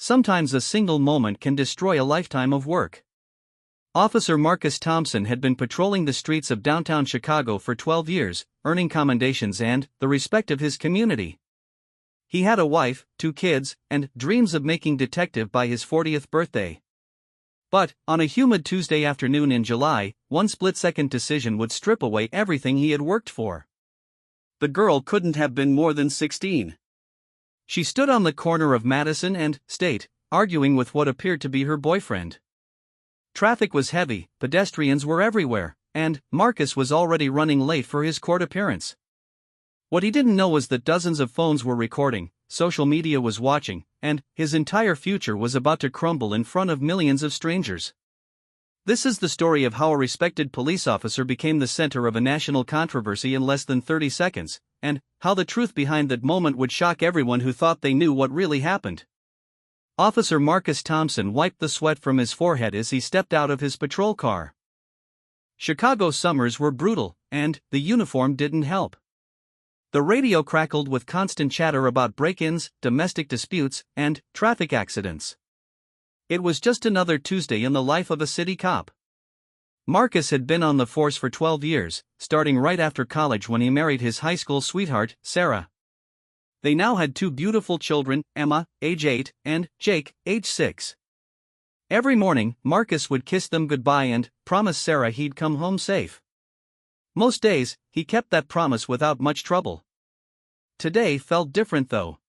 sometimes a single moment can destroy a lifetime of work. Officer Marcus Thompson had been patrolling the streets of downtown Chicago for 12 years, earning commendations and the respect of his community. He had a wife, 2 kids, and dreams of making detective by his 40th birthday. But, on a humid Tuesday afternoon in July, one split-second decision would strip away everything he had worked for. The girl couldn't have been more than 16. She stood on the corner of Madison and State, arguing with what appeared to be her boyfriend. Traffic was heavy, pedestrians were everywhere, and Marcus was already running late for his court appearance. What he didn't know was that dozens of phones were recording, social media was watching, and his entire future was about to crumble in front of millions of strangers. This is the story of how a respected police officer became the center of a national controversy in less than 30 seconds, and how the truth behind that moment would shock everyone who thought they knew what really happened. Officer Marcus Thompson wiped the sweat from his forehead as he stepped out of his patrol car. Chicago summers were brutal, and the uniform didn't help. The radio crackled with constant chatter about break-ins, domestic disputes, and traffic accidents. It was just another Tuesday in the life of a city cop. Marcus had been on the force for 12 years, starting right after college when he married his high school sweetheart, Sarah. They now had 2 beautiful children, Emma, age 8, and Jake, age 6. Every morning, Marcus would kiss them goodbye and promise Sarah he'd come home safe. Most days, he kept that promise without much trouble. Today felt different though.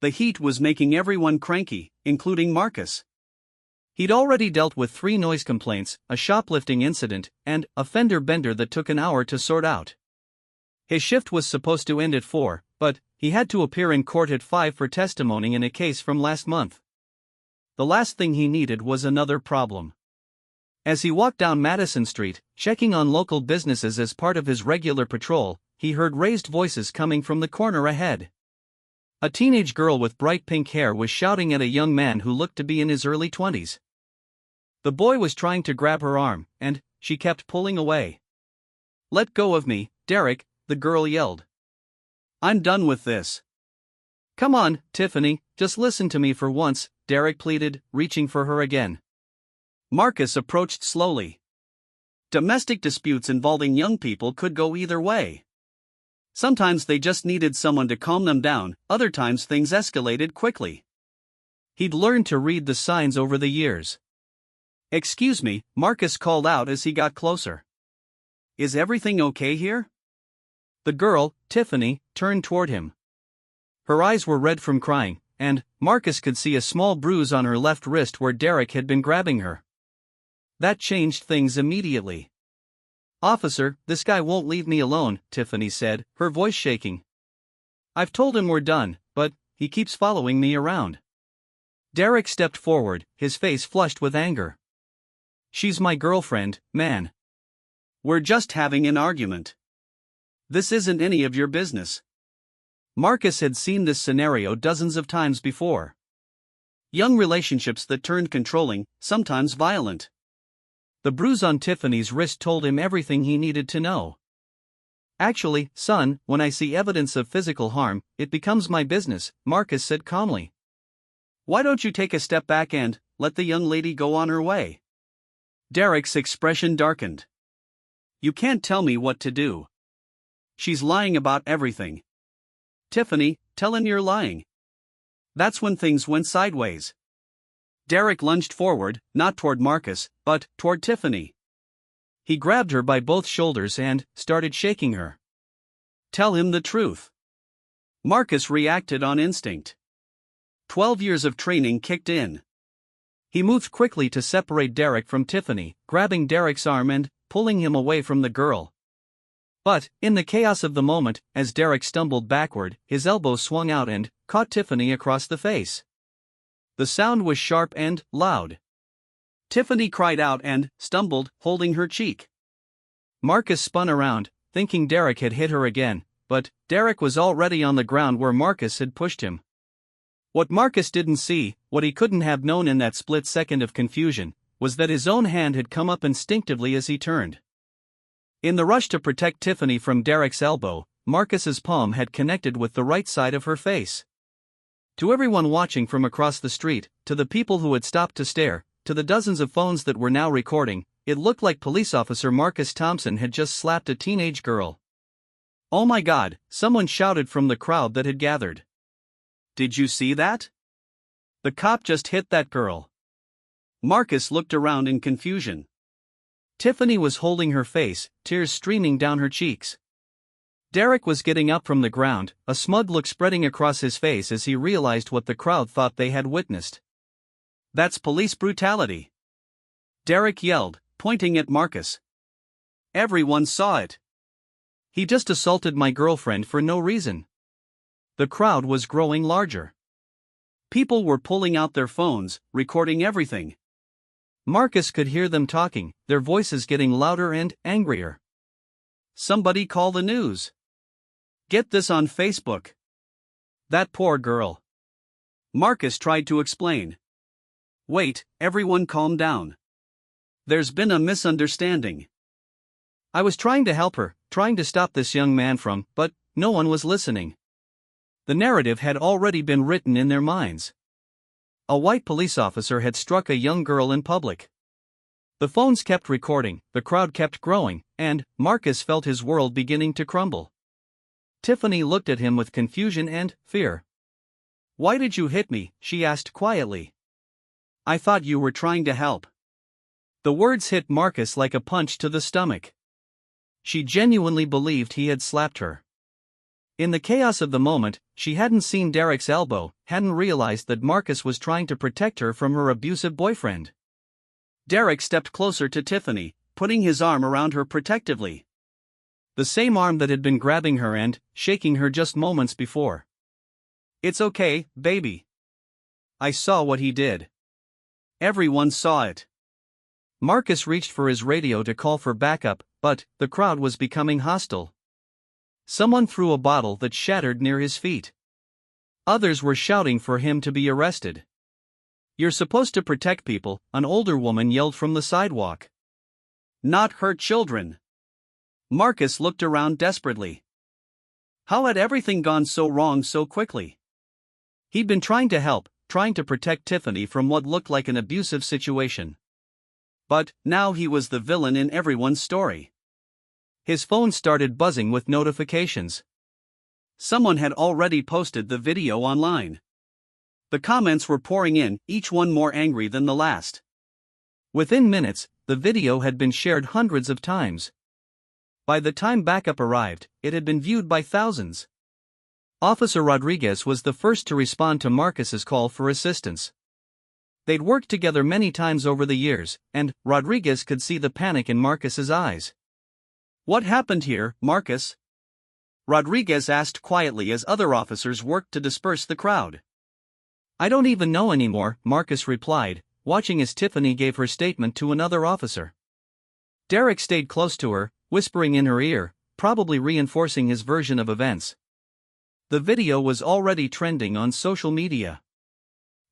The heat was making everyone cranky, including Marcus. He'd already dealt with 3 noise complaints, a shoplifting incident, and a fender bender that took an hour to sort out. His shift was supposed to end at 4, but he had to appear in court at 5 for testimony in a case from last month. The last thing he needed was another problem. As he walked down Madison Street, checking on local businesses as part of his regular patrol, he heard raised voices coming from the corner ahead. A teenage girl with bright pink hair was shouting at a young man who looked to be in his early 20s. The boy was trying to grab her arm, and she kept pulling away. "Let go of me, Derek," the girl yelled. "I'm done with this." "Come on, Tiffany, just listen to me for once," Derek pleaded, reaching for her again. Marcus approached slowly. Domestic disputes involving young people could go either way. Sometimes they just needed someone to calm them down, other times things escalated quickly. He'd learned to read the signs over the years. "Excuse me," Marcus called out as he got closer. "Is everything okay here?" The girl, Tiffany, turned toward him. Her eyes were red from crying, and Marcus could see a small bruise on her left wrist where Derek had been grabbing her. That changed things immediately. "Officer, this guy won't leave me alone," Tiffany said, her voice shaking. "I've told him we're done, but he keeps following me around." Derek stepped forward, his face flushed with anger. "She's my girlfriend, man. We're just having an argument. This isn't any of your business." Marcus had seen this scenario dozens of times before. Young relationships that turned controlling, sometimes violent. The bruise on Tiffany's wrist told him everything he needed to know. "Actually, son, when I see evidence of physical harm, it becomes my business," Marcus said calmly. "Why don't you take a step back and let the young lady go on her way?" Derek's expression darkened. "You can't tell me what to do. She's lying about everything. Tiffany, tell him you're lying." That's when things went sideways. Derek lunged forward, not toward Marcus, but toward Tiffany. He grabbed her by both shoulders and started shaking her. "Tell him the truth." Marcus reacted on instinct. 12 years of training kicked in. He moved quickly to separate Derek from Tiffany, grabbing Derek's arm and pulling him away from the girl. But, in the chaos of the moment, as Derek stumbled backward, his elbow swung out and caught Tiffany across the face. The sound was sharp and loud. Tiffany cried out and stumbled, holding her cheek. Marcus spun around, thinking Derek had hit her again, but Derek was already on the ground where Marcus had pushed him. What Marcus didn't see, what he couldn't have known in that split second of confusion, was that his own hand had come up instinctively as he turned. In the rush to protect Tiffany from Derek's elbow, Marcus's palm had connected with the right side of her face. To everyone watching from across the street, to the people who had stopped to stare, to the dozens of phones that were now recording, it looked like police officer Marcus Thompson had just slapped a teenage girl. "Oh my God," someone shouted from the crowd that had gathered. "Did you see that? The cop just hit that girl." Marcus looked around in confusion. Tiffany was holding her face, tears streaming down her cheeks. Derek was getting up from the ground, a smug look spreading across his face as he realized what the crowd thought they had witnessed. "That's police brutality," Derek yelled, pointing at Marcus. "Everyone saw it. He just assaulted my girlfriend for no reason." The crowd was growing larger. People were pulling out their phones, recording everything. Marcus could hear them talking, their voices getting louder and angrier. "Somebody call the news. Get this on Facebook. That poor girl." Marcus tried to explain. "Wait, everyone calm down. There's been a misunderstanding. I was trying to help her, trying to stop this young man from, but no one was listening." The narrative had already been written in their minds. A white police officer had struck a young girl in public. The phones kept recording, the crowd kept growing, and Marcus felt his world beginning to crumble. Tiffany looked at him with confusion and fear. "Why did you hit me?" she asked quietly. "I thought you were trying to help." The words hit Marcus like a punch to the stomach. She genuinely believed he had slapped her. In the chaos of the moment, she hadn't seen Derek's elbow, hadn't realized that Marcus was trying to protect her from her abusive boyfriend. Derek stepped closer to Tiffany, putting his arm around her protectively. The same arm that had been grabbing her and shaking her just moments before. "It's okay, baby. I saw what he did. Everyone saw it." Marcus reached for his radio to call for backup, but the crowd was becoming hostile. Someone threw a bottle that shattered near his feet. Others were shouting for him to be arrested. "You're supposed to protect people," an older woman yelled from the sidewalk. "Not hurt children." Marcus looked around desperately. How had everything gone so wrong so quickly? He'd been trying to help, trying to protect Tiffany from what looked like an abusive situation. But now he was the villain in everyone's story. His phone started buzzing with notifications. Someone had already posted the video online. The comments were pouring in, each one more angry than the last. Within minutes, the video had been shared hundreds of times. By the time backup arrived, it had been viewed by thousands. Officer Rodriguez was the first to respond to Marcus's call for assistance. They'd worked together many times over the years, and Rodriguez could see the panic in Marcus's eyes. "What happened here, Marcus?" Rodriguez asked quietly as other officers worked to disperse the crowd. "I don't even know anymore," Marcus replied, watching as Tiffany gave her statement to another officer. Derek stayed close to her, whispering in her ear, probably reinforcing his version of events. The video was already trending on social media.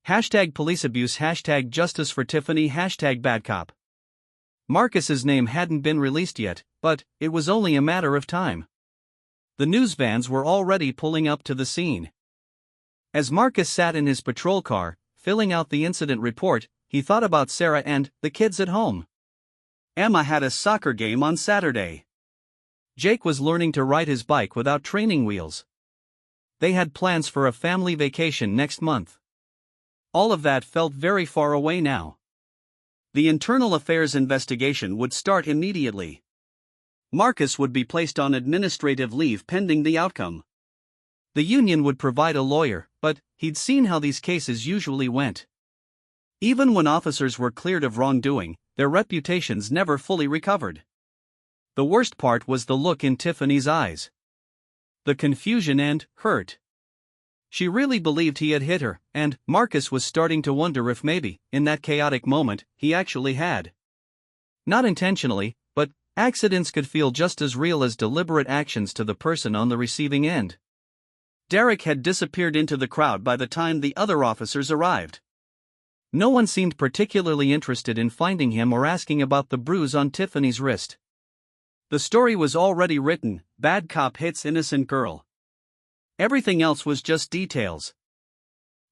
#policeabuse, #justice for Tiffany, #badcop. Marcus's name hadn't been released yet, but it was only a matter of time. The news vans were already pulling up to the scene. As Marcus sat in his patrol car, filling out the incident report, he thought about Sarah and the kids at home. Emma had a soccer game on Saturday. Jake was learning to ride his bike without training wheels. They had plans for a family vacation next month. All of that felt very far away now. The internal affairs investigation would start immediately. Marcus would be placed on administrative leave pending the outcome. The union would provide a lawyer, but he'd seen how these cases usually went. Even when officers were cleared of wrongdoing, their reputations never fully recovered. The worst part was the look in Tiffany's eyes. The confusion and hurt. She really believed he had hit her, and Marcus was starting to wonder if maybe, in that chaotic moment, he actually had. Not intentionally, but accidents could feel just as real as deliberate actions to the person on the receiving end. Derek had disappeared into the crowd by the time the other officers arrived. No one seemed particularly interested in finding him or asking about the bruise on Tiffany's wrist. The story was already written: bad cop hits innocent girl. Everything else was just details.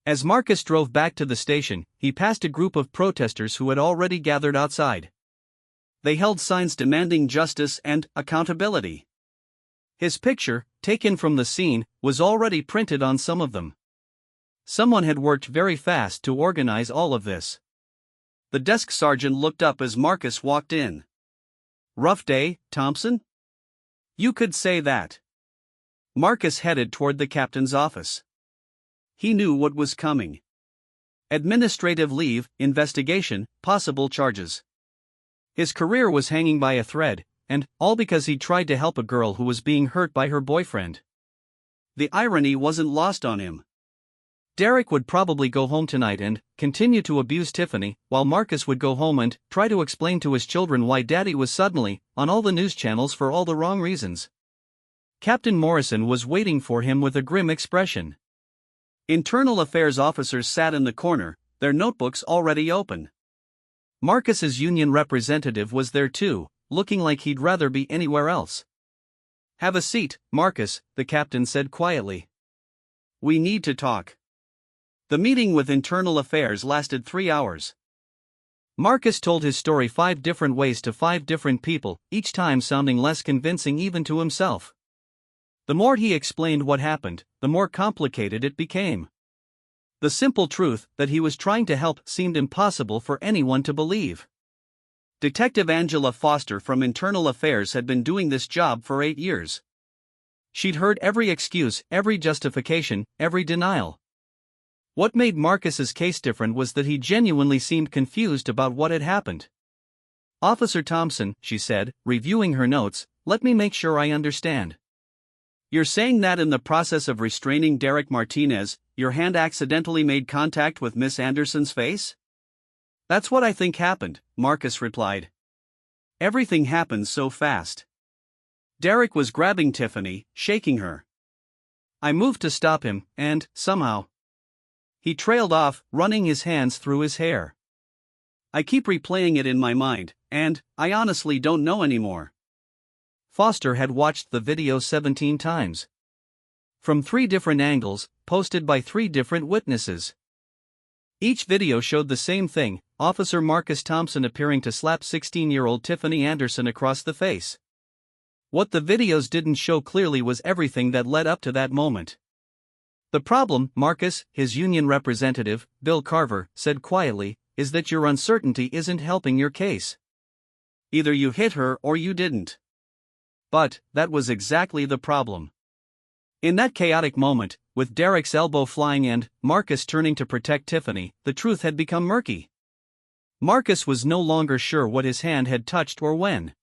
As Marcus drove back to the station, he passed a group of protesters who had already gathered outside. They held signs demanding justice and accountability. His picture, taken from the scene, was already printed on some of them. Someone had worked very fast to organize all of this. The desk sergeant looked up as Marcus walked in. "Rough day, Thompson?" "You could say that." Marcus headed toward the captain's office. He knew what was coming. Administrative leave, investigation, possible charges. His career was hanging by a thread, and all because he tried to help a girl who was being hurt by her boyfriend. The irony wasn't lost on him. Derek would probably go home tonight and continue to abuse Tiffany, while Marcus would go home and try to explain to his children why Daddy was suddenly on all the news channels for all the wrong reasons. Captain Morrison was waiting for him with a grim expression. Internal affairs officers sat in the corner, their notebooks already open. Marcus's union representative was there too, looking like he'd rather be anywhere else. "Have a seat, Marcus," the captain said quietly. "We need to talk." The meeting with Internal Affairs lasted 3 hours. Marcus told his story 5 different ways to 5 different people, each time sounding less convincing even to himself. The more he explained what happened, the more complicated it became. The simple truth that he was trying to help seemed impossible for anyone to believe. Detective Angela Foster from Internal Affairs had been doing this job for 8 years. She'd heard every excuse, every justification, every denial. What made Marcus's case different was that he genuinely seemed confused about what had happened. "Officer Thompson," she said, reviewing her notes, "let me make sure I understand. You're saying that in the process of restraining Derek Martinez, your hand accidentally made contact with Miss Anderson's face?" "That's what I think happened," Marcus replied. "Everything happened so fast. Derek was grabbing Tiffany, shaking her. I moved to stop him, and, somehow, he trailed off, running his hands through his hair. I keep replaying it in my mind, and I honestly don't know anymore." Foster had watched the video 17 times. From 3 different angles, posted by 3 different witnesses. Each video showed the same thing: Officer Marcus Thompson appearing to slap 16-year-old Tiffany Anderson across the face. What the videos didn't show clearly was everything that led up to that moment. "The problem, Marcus," his union representative, Bill Carver, said quietly, "is that your uncertainty isn't helping your case. Either you hit her or you didn't." But that was exactly the problem. In that chaotic moment, with Derek's elbow flying and Marcus turning to protect Tiffany, the truth had become murky. Marcus was no longer sure what his hand had touched or when.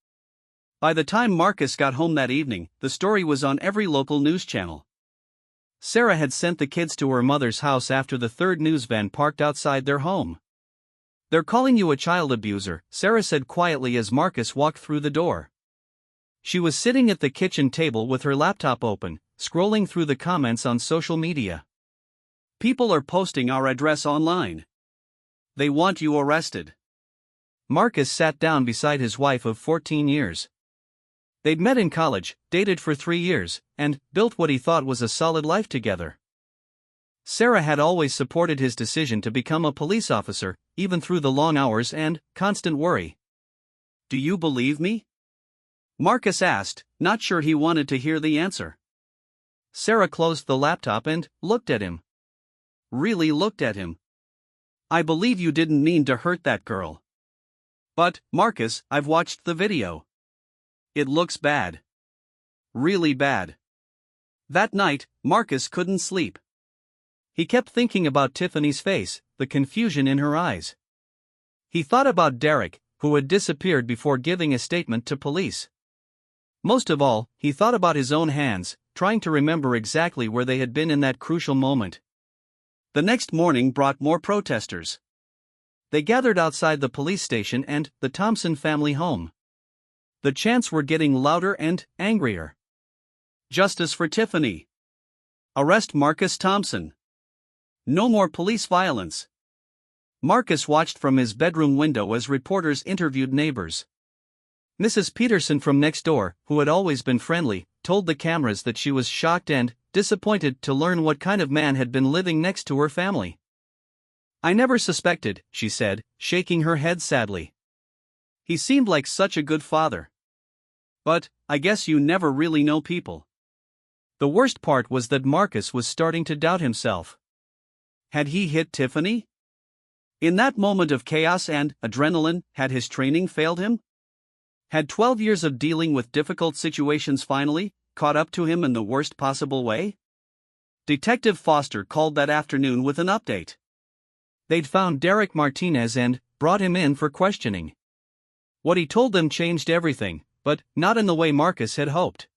By the time Marcus got home that evening, the story was on every local news channel. Sarah had sent the kids to her mother's house after the 3rd news van parked outside their home. "They're calling you a child abuser," Sarah said quietly as Marcus walked through the door. She was sitting at the kitchen table with her laptop open, scrolling through the comments on social media. "People are posting our address online. They want you arrested." Marcus sat down beside his wife of 14 years. They'd met in college, dated for 3 years, and built what he thought was a solid life together. Sarah had always supported his decision to become a police officer, even through the long hours and constant worry. "Do you believe me?" Marcus asked, not sure he wanted to hear the answer. Sarah closed the laptop and looked at him. Really looked at him. "I believe you didn't mean to hurt that girl. But, Marcus, I've watched the video. It looks bad. Really bad." That night, Marcus couldn't sleep. He kept thinking about Tiffany's face, the confusion in her eyes. He thought about Derek, who had disappeared before giving a statement to police. Most of all, he thought about his own hands, trying to remember exactly where they had been in that crucial moment. The next morning brought more protesters. They gathered outside the police station and the Thompson family home. The chants were getting louder and angrier. "Justice for Tiffany. Arrest Marcus Thompson. No more police violence." Marcus watched from his bedroom window as reporters interviewed neighbors. Mrs. Peterson from next door, who had always been friendly, told the cameras that she was shocked and disappointed to learn what kind of man had been living next to her family. "I never suspected," she said, shaking her head sadly. "He seemed like such a good father. But I guess you never really know people." The worst part was that Marcus was starting to doubt himself. Had he hit Tiffany? In that moment of chaos and adrenaline, had his training failed him? Had 12 years of dealing with difficult situations finally caught up to him in the worst possible way? Detective Foster called that afternoon with an update. They'd found Derek Martinez and brought him in for questioning. What he told them changed everything, but not in the way Marcus had hoped.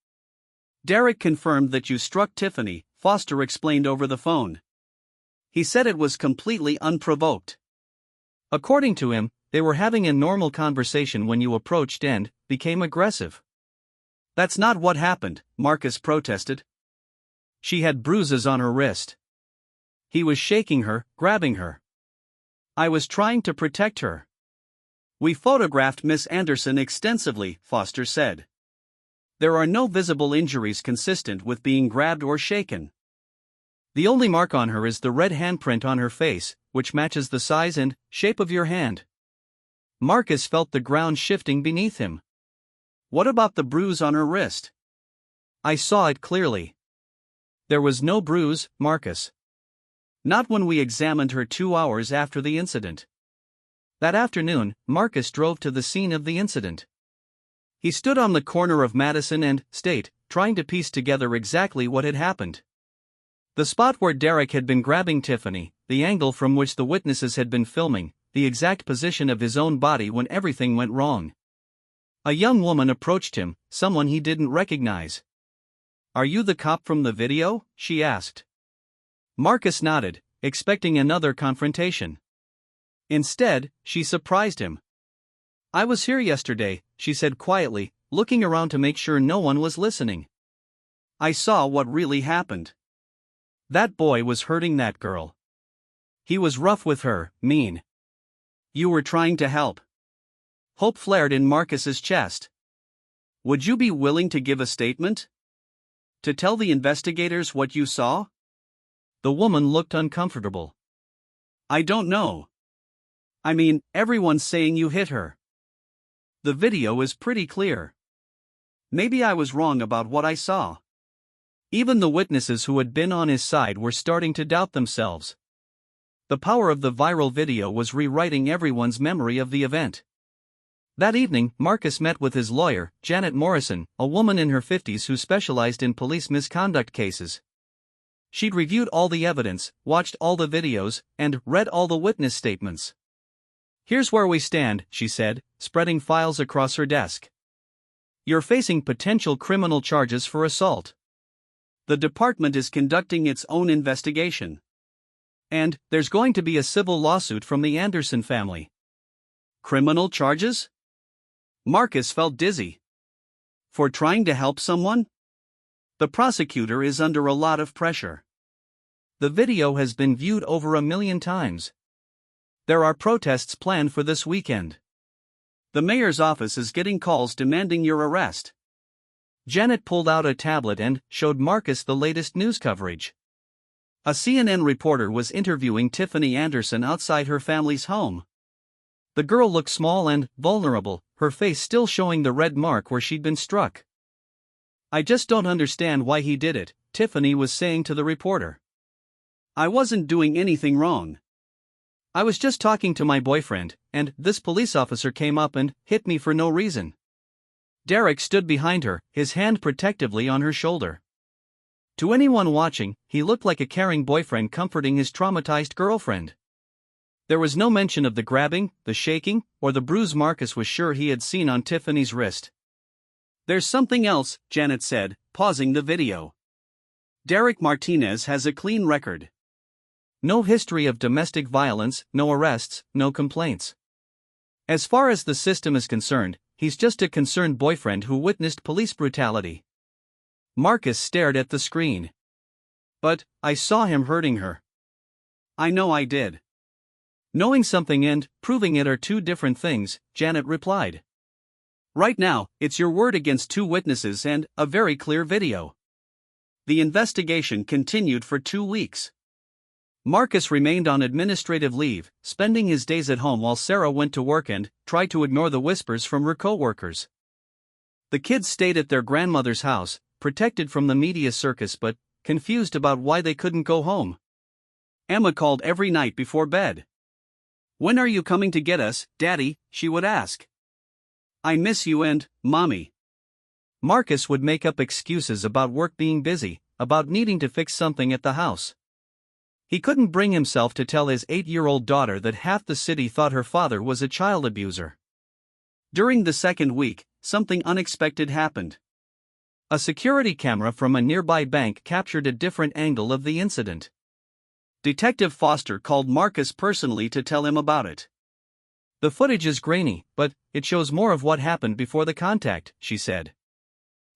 "Derek confirmed that you struck Tiffany," Foster explained over the phone. "He said it was completely unprovoked. According to him, they were having a normal conversation when you approached and became aggressive." "That's not what happened," Marcus protested. "She had bruises on her wrist. He was shaking her, grabbing her. I was trying to protect her." "We photographed Miss Anderson extensively," Foster said. "There are no visible injuries consistent with being grabbed or shaken. The only mark on her is the red handprint on her face, which matches the size and shape of your hand." Marcus felt the ground shifting beneath him. "What about the bruise on her wrist?" "I saw it clearly. There was no bruise, Marcus. Not when we examined her 2 hours after the incident." That afternoon, Marcus drove to the scene of the incident. He stood on the corner of Madison and State, trying to piece together exactly what had happened. The spot where Derek had been grabbing Tiffany, the angle from which the witnesses had been filming, the exact position of his own body when everything went wrong. A young woman approached him, someone he didn't recognize. "Are you the cop from the video?" she asked. Marcus nodded, expecting another confrontation. Instead, she surprised him. "I was here yesterday," she said quietly, looking around to make sure no one was listening. "I saw what really happened. That boy was hurting that girl. He was rough with her, mean. You were trying to help." Hope flared in Marcus's chest. "Would you be willing to give a statement? To tell the investigators what you saw?" The woman looked uncomfortable. "I don't know. I mean, everyone's saying you hit her. The video is pretty clear. Maybe I was wrong about what I saw." Even the witnesses who had been on his side were starting to doubt themselves. The power of the viral video was rewriting everyone's memory of the event. That evening, Marcus met with his lawyer, Janet Morrison, a woman in her 50s who specialized in police misconduct cases. She'd reviewed all the evidence, watched all the videos, and read all the witness statements. "Here's where we stand," she said, spreading files across her desk. "You're facing potential criminal charges for assault. The department is conducting its own investigation. And there's going to be a civil lawsuit from the Anderson family." "Criminal charges?" Marcus felt dizzy. "For trying to help someone?" "The prosecutor is under a lot of pressure. The video has been viewed over 1 million times. There are protests planned for this weekend. The mayor's office is getting calls demanding your arrest." Janet pulled out a tablet and showed Marcus the latest news coverage. A CNN reporter was interviewing Tiffany Anderson outside her family's home. The girl looked small and vulnerable, her face still showing the red mark where she'd been struck. "I just don't understand why he did it," Tiffany was saying to the reporter. "I wasn't doing anything wrong. I was just talking to my boyfriend, and this police officer came up and hit me for no reason." Derek stood behind her, his hand protectively on her shoulder. To anyone watching, he looked like a caring boyfriend comforting his traumatized girlfriend. There was no mention of the grabbing, the shaking, or the bruise Marcus was sure he had seen on Tiffany's wrist. "There's something else," Janet said, pausing the video. "Derek Martinez has a clean record. No history of domestic violence, no arrests, no complaints. As far as the system is concerned, he's just a concerned boyfriend who witnessed police brutality." Marcus stared at the screen. "But I saw him hurting her." "I know I did." "Knowing something and proving it are two different things," Janet replied. Right now, it's your word against two witnesses and a very clear video. The investigation continued for 2 weeks. Marcus remained on administrative leave, spending his days at home while Sarah went to work and tried to ignore the whispers from her co-workers. The kids stayed at their grandmother's house, protected from the media circus but confused about why they couldn't go home. Emma called every night before bed. "When are you coming to get us, Daddy?" she would ask. "I miss you and Mommy." Marcus would make up excuses about work being busy, about needing to fix something at the house. He couldn't bring himself to tell his 8-year-old daughter that half the city thought her father was a child abuser. During the second week, something unexpected happened. A security camera from a nearby bank captured a different angle of the incident. Detective Foster called Marcus personally to tell him about it. "The footage is grainy, but it shows more of what happened before the contact," she said.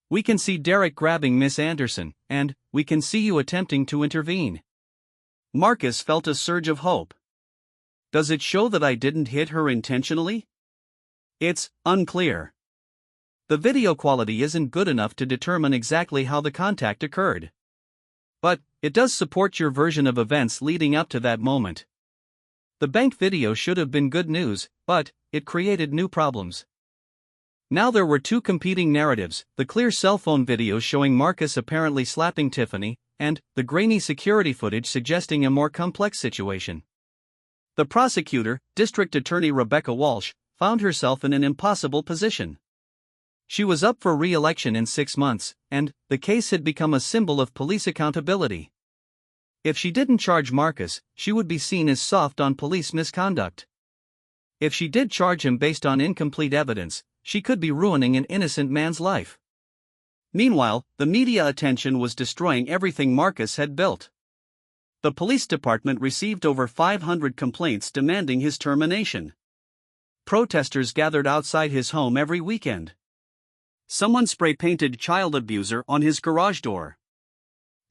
"We can see Derek grabbing Miss Anderson, and we can see you attempting to intervene." Marcus felt a surge of hope. "Does it show that I didn't hit her intentionally?" "It's unclear. The video quality isn't good enough to determine exactly how the contact occurred. But it does support your version of events leading up to that moment." The bank video should have been good news, but it created new problems. Now there were two competing narratives: the clear cell phone video showing Marcus apparently slapping Tiffany, and the grainy security footage suggesting a more complex situation. The prosecutor, District Attorney Rebecca Walsh, found herself in an impossible position. She was up for re-election in 6 months, and the case had become a symbol of police accountability. If she didn't charge Marcus, she would be seen as soft on police misconduct. If she did charge him based on incomplete evidence, she could be ruining an innocent man's life. Meanwhile, the media attention was destroying everything Marcus had built. The police department received over 500 complaints demanding his termination. Protesters gathered outside his home every weekend. Someone spray-painted "child abuser" on his garage door.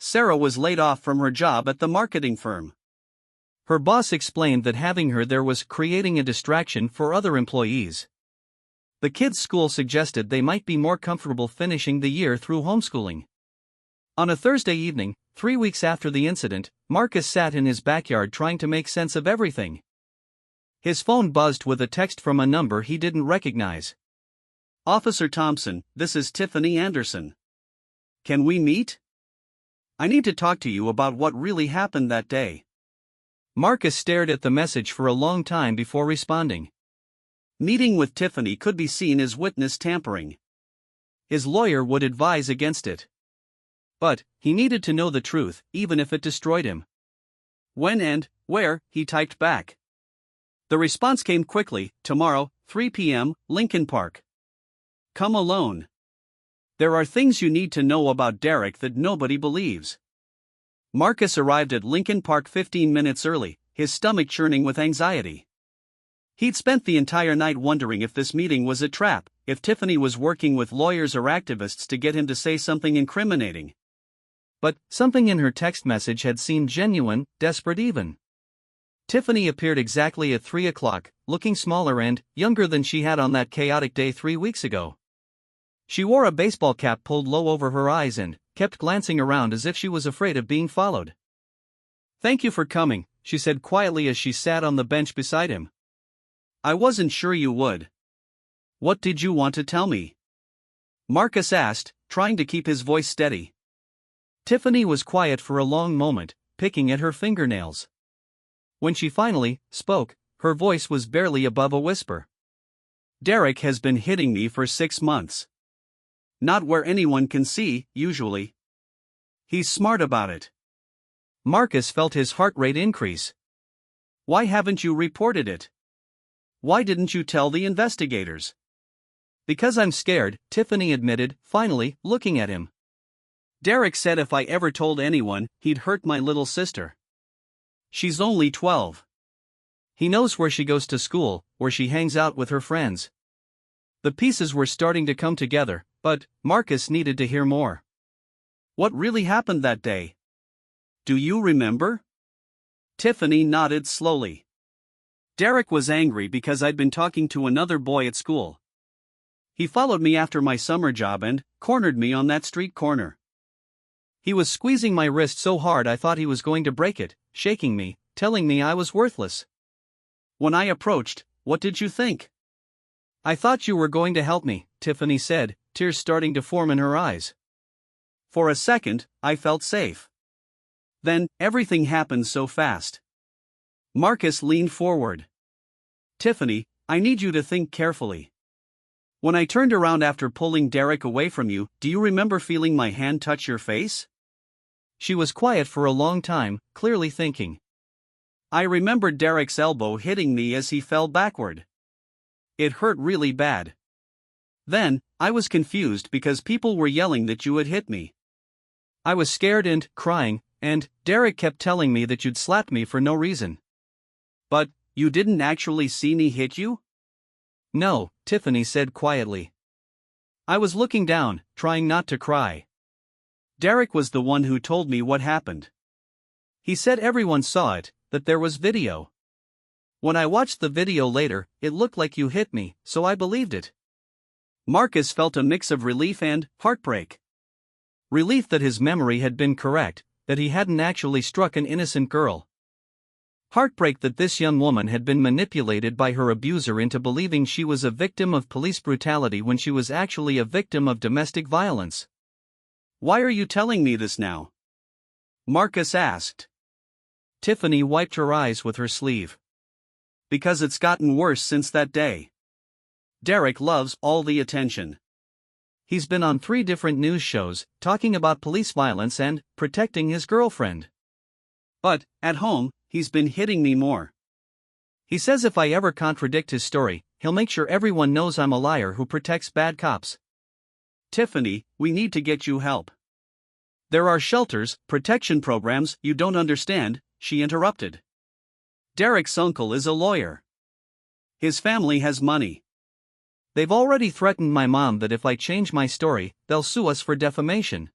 Sarah was laid off from her job at the marketing firm. Her boss explained that having her there was creating a distraction for other employees. The kids' school suggested they might be more comfortable finishing the year through homeschooling. On a Thursday evening, 3 weeks after the incident, Marcus sat in his backyard trying to make sense of everything. His phone buzzed with a text from a number he didn't recognize. "Officer Thompson, this is Tiffany Anderson. Can we meet? I need to talk to you about what really happened that day." Marcus stared at the message for a long time before responding. Meeting with Tiffany could be seen as witness tampering. His lawyer would advise against it. But he needed to know the truth, even if it destroyed him. "When and where?" he typed back. The response came quickly: "Tomorrow, 3 p.m., Lincoln Park. Come alone. There are things you need to know about Derek that nobody believes." Marcus arrived at Lincoln Park 15 minutes early, his stomach churning with anxiety. He'd spent the entire night wondering if this meeting was a trap, if Tiffany was working with lawyers or activists to get him to say something incriminating. But something in her text message had seemed genuine, desperate even. Tiffany appeared exactly at 3 o'clock, looking smaller and younger than she had on that chaotic day 3 weeks ago. She wore a baseball cap pulled low over her eyes and kept glancing around as if she was afraid of being followed. "Thank you for coming," she said quietly as she sat on the bench beside him. "I wasn't sure you would." "What did you want to tell me?" Marcus asked, trying to keep his voice steady. Tiffany was quiet for a long moment, picking at her fingernails. When she finally spoke, her voice was barely above a whisper. "Derek has been hitting me for 6 months. Not where anyone can see, usually. He's smart about it." Marcus felt his heart rate increase. "Why haven't you reported it? Why didn't you tell the investigators?" "Because I'm scared," Tiffany admitted, finally, looking at him. "Derek said if I ever told anyone, he'd hurt my little sister. She's only 12. He knows where she goes to school, where she hangs out with her friends." The pieces were starting to come together, but Marcus needed to hear more. "What really happened that day? Do you remember?" Tiffany nodded slowly. "Derek was angry because I'd been talking to another boy at school. He followed me after my summer job and cornered me on that street corner. He was squeezing my wrist so hard I thought he was going to break it, shaking me, telling me I was worthless. When I approached, what did you think? I thought you were going to help me, Tiffany said, tears starting to form in her eyes. For a second, I felt safe. Then, everything happened so fast. Marcus leaned forward. Tiffany, I need you to think carefully. When I turned around after pulling Derek away from you, do you remember feeling my hand touch your face? She was quiet for a long time, clearly thinking. I remembered Derek's elbow hitting me as he fell backward. It hurt really bad. Then, I was confused because people were yelling that you had hit me. I was scared and crying, and Derek kept telling me that you'd slapped me for no reason. But, you didn't actually see me hit you? No, Tiffany said quietly. I was looking down, trying not to cry. Derek was the one who told me what happened. He said everyone saw it, that there was video. When I watched the video later, it looked like you hit me, so I believed it. Marcus felt a mix of relief and heartbreak. Relief that his memory had been correct, that he hadn't actually struck an innocent girl. Heartbreak that this young woman had been manipulated by her abuser into believing she was a victim of police brutality when she was actually a victim of domestic violence. Why are you telling me this now? Marcus asked. Tiffany wiped her eyes with her sleeve. Because it's gotten worse since that day. Derek loves all the attention. He's been on 3 different news shows, talking about police violence and protecting his girlfriend. But, at home, he's been hitting me more. He says if I ever contradict his story, he'll make sure everyone knows I'm a liar who protects bad cops. Tiffany, we need to get you help. There are shelters, protection programs you don't understand, she interrupted. Derek's uncle is a lawyer. His family has money. They've already threatened my mom that if I change my story, they'll sue us for defamation.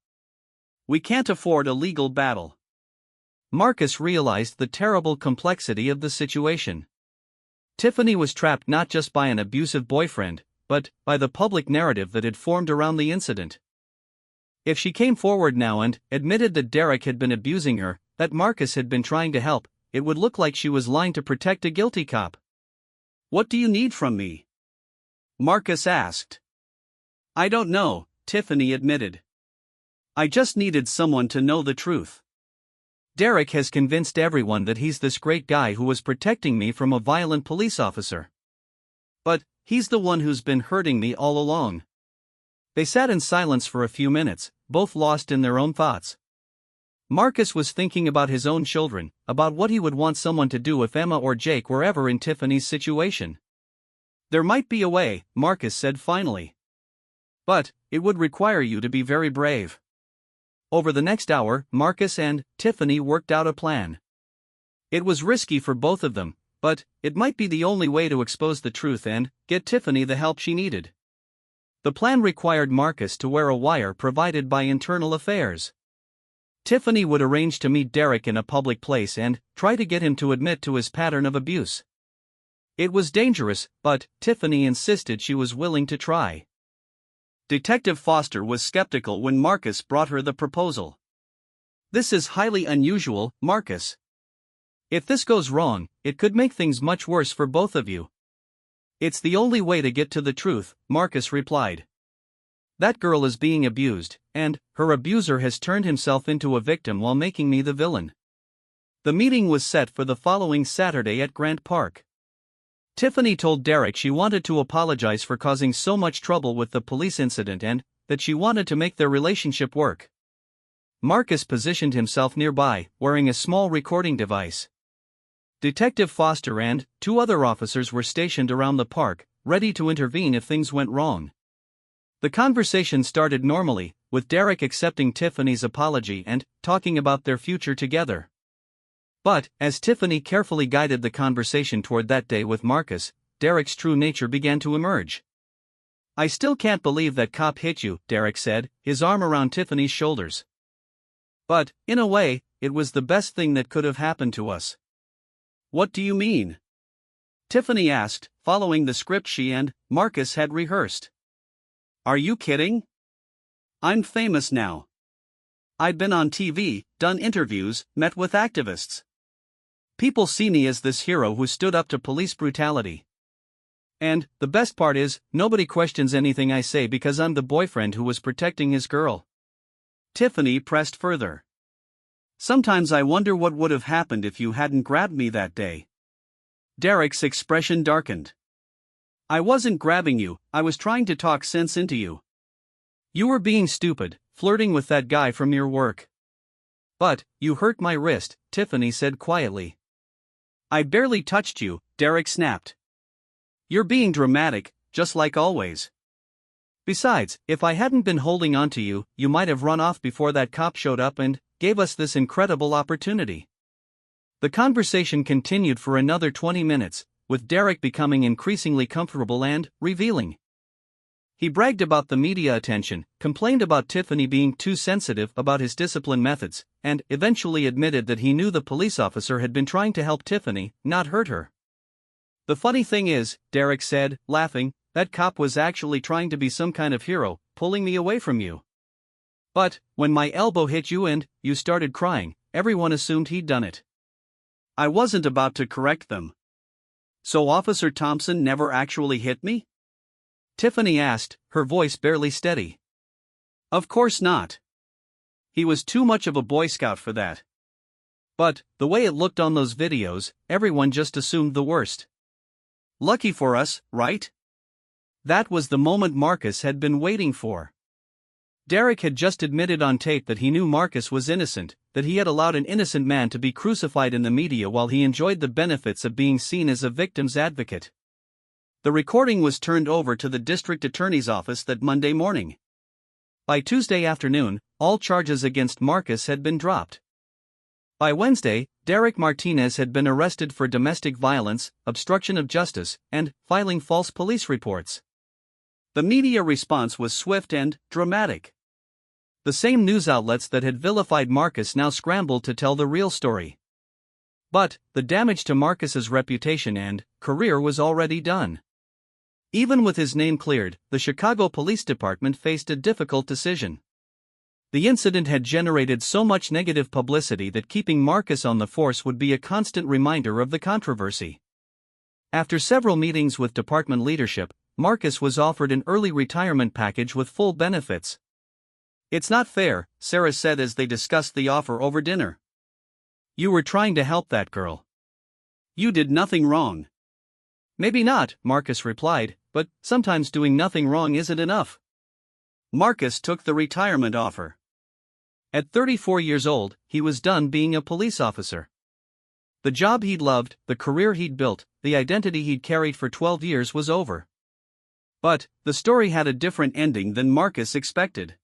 We can't afford a legal battle. Marcus realized the terrible complexity of the situation. Tiffany was trapped not just by an abusive boyfriend, but by the public narrative that had formed around the incident. If she came forward now and admitted that Derek had been abusing her, that Marcus had been trying to help, it would look like she was lying to protect a guilty cop. What do you need from me? Marcus asked. I don't know, Tiffany admitted. I just needed someone to know the truth. Derek has convinced everyone that he's this great guy who was protecting me from a violent police officer. But he's the one who's been hurting me all along. They sat in silence for a few minutes, both lost in their own thoughts. Marcus was thinking about his own children, about what he would want someone to do if Emma or Jake were ever in Tiffany's situation. There might be a way, Marcus said finally. But it would require you to be very brave. Over the next hour, Marcus and Tiffany worked out a plan. It was risky for both of them, but it might be the only way to expose the truth and get Tiffany the help she needed. The plan required Marcus to wear a wire provided by Internal Affairs. Tiffany would arrange to meet Derek in a public place and try to get him to admit to his pattern of abuse. It was dangerous, but Tiffany insisted she was willing to try. Detective Foster was skeptical when Marcus brought her the proposal. This is highly unusual, Marcus. If this goes wrong, it could make things much worse for both of you. It's the only way to get to the truth, Marcus replied. That girl is being abused, and her abuser has turned himself into a victim while making me the villain. The meeting was set for the following Saturday at Grant Park. Tiffany told Derek she wanted to apologize for causing so much trouble with the police incident and that she wanted to make their relationship work. Marcus positioned himself nearby, wearing a small recording device. Detective Foster and 2 other officers were stationed around the park, ready to intervene if things went wrong. The conversation started normally, with Derek accepting Tiffany's apology and talking about their future together. But, as Tiffany carefully guided the conversation toward that day with Marcus, Derek's true nature began to emerge. I still can't believe that cop hit you, Derek said, his arm around Tiffany's shoulders. But, in a way, it was the best thing that could have happened to us. What do you mean? Tiffany asked, following the script she and Marcus had rehearsed. Are you kidding? I'm famous now. I'd been on TV, done interviews, met with activists. People see me as this hero who stood up to police brutality. And, the best part is, nobody questions anything I say because I'm the boyfriend who was protecting his girl. Tiffany pressed further. Sometimes I wonder what would have happened if you hadn't grabbed me that day. Derek's expression darkened. I wasn't grabbing you, I was trying to talk sense into you. You were being stupid, flirting with that guy from your work. But, you hurt my wrist, Tiffany said quietly. I barely touched you, Derek snapped. You're being dramatic, just like always. Besides, if I hadn't been holding on to you, you might have run off before that cop showed up and gave us this incredible opportunity. The conversation continued for another 20 minutes, with Derek becoming increasingly comfortable and revealing. He bragged about the media attention, complained about Tiffany being too sensitive about his discipline methods, and eventually admitted that he knew the police officer had been trying to help Tiffany, not hurt her. The funny thing is, Derek said, laughing, that cop was actually trying to be some kind of hero, pulling me away from you. But, when my elbow hit you and you started crying, everyone assumed he'd done it. I wasn't about to correct them. So Officer Thompson never actually hit me? Tiffany asked, her voice barely steady. Of course not. He was too much of a Boy Scout for that. But, the way it looked on those videos, everyone just assumed the worst. Lucky for us, right? That was the moment Marcus had been waiting for. Derek had just admitted on tape that he knew Marcus was innocent, that he had allowed an innocent man to be crucified in the media while he enjoyed the benefits of being seen as a victim's advocate. The recording was turned over to the district attorney's office that Monday morning. By Tuesday afternoon, all charges against Marcus had been dropped. By Wednesday, Derek Martinez had been arrested for domestic violence, obstruction of justice, and filing false police reports. The media response was swift and dramatic. The same news outlets that had vilified Marcus now scrambled to tell the real story. But, the damage to Marcus's reputation and career was already done. Even with his name cleared, the Chicago Police Department faced a difficult decision. The incident had generated so much negative publicity that keeping Marcus on the force would be a constant reminder of the controversy. After several meetings with department leadership, Marcus was offered an early retirement package with full benefits. It's not fair, Sarah said as they discussed the offer over dinner. You were trying to help that girl. You did nothing wrong. Maybe not, Marcus replied, but sometimes doing nothing wrong isn't enough. Marcus took the retirement offer. At 34 years old, he was done being a police officer. The job he'd loved, the career he'd built, the identity he'd carried for 12 years was over. But, the story had a different ending than Marcus expected.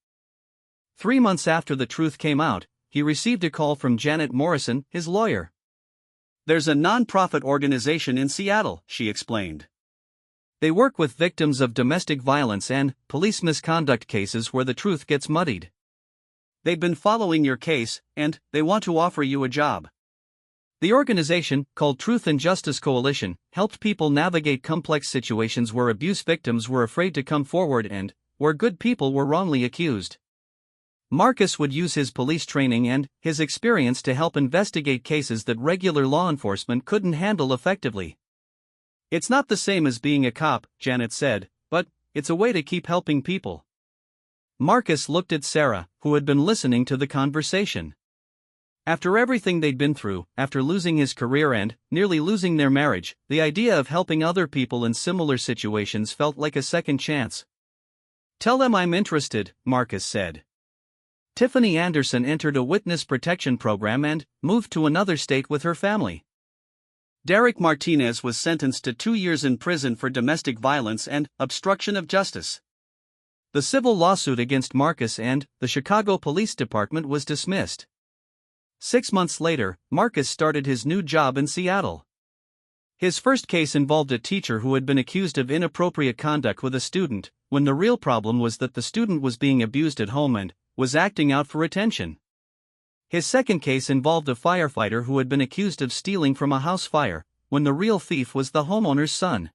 3 months after the truth came out, he received a call from Janet Morrison, his lawyer. There's a non-profit organization in Seattle, she explained. They work with victims of domestic violence and police misconduct cases where the truth gets muddied. They've been following your case, and they want to offer you a job. The organization, called Truth and Justice Coalition, helped people navigate complex situations where abuse victims were afraid to come forward and where good people were wrongly accused. Marcus would use his police training and his experience to help investigate cases that regular law enforcement couldn't handle effectively. It's not the same as being a cop, Janet said, but it's a way to keep helping people. Marcus looked at Sarah, who had been listening to the conversation. After everything they'd been through, after losing his career and nearly losing their marriage, the idea of helping other people in similar situations felt like a second chance. Tell them I'm interested, Marcus said. Tiffany Anderson entered a witness protection program and moved to another state with her family. Derek Martinez was sentenced to 2 years in prison for domestic violence and obstruction of justice. The civil lawsuit against Marcus and the Chicago Police Department was dismissed. 6 months later, Marcus started his new job in Seattle. His first case involved a teacher who had been accused of inappropriate conduct with a student, when the real problem was that the student was being abused at home and was acting out for attention. His second case involved a firefighter who had been accused of stealing from a house fire, when the real thief was the homeowner's son.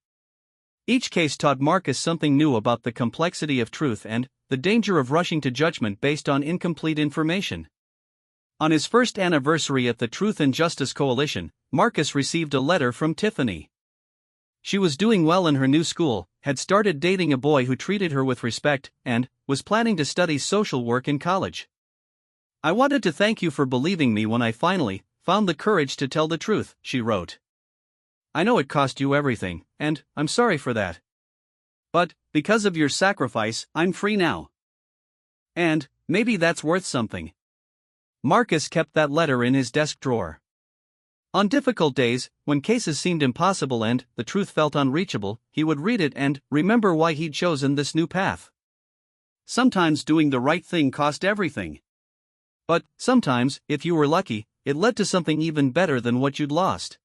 Each case taught Marcus something new about the complexity of truth and the danger of rushing to judgment based on incomplete information. On his first anniversary at the Truth and Justice Coalition, Marcus received a letter from Tiffany. She was doing well in her new school, had started dating a boy who treated her with respect, and was planning to study social work in college. "I wanted to thank you for believing me when I finally found the courage to tell the truth," she wrote. "I know it cost you everything, and I'm sorry for that. But, because of your sacrifice, I'm free now. And maybe that's worth something." Marcus kept that letter in his desk drawer. On difficult days, when cases seemed impossible and the truth felt unreachable, he would read it and remember why he'd chosen this new path. Sometimes doing the right thing cost everything. But sometimes, if you were lucky, it led to something even better than what you'd lost.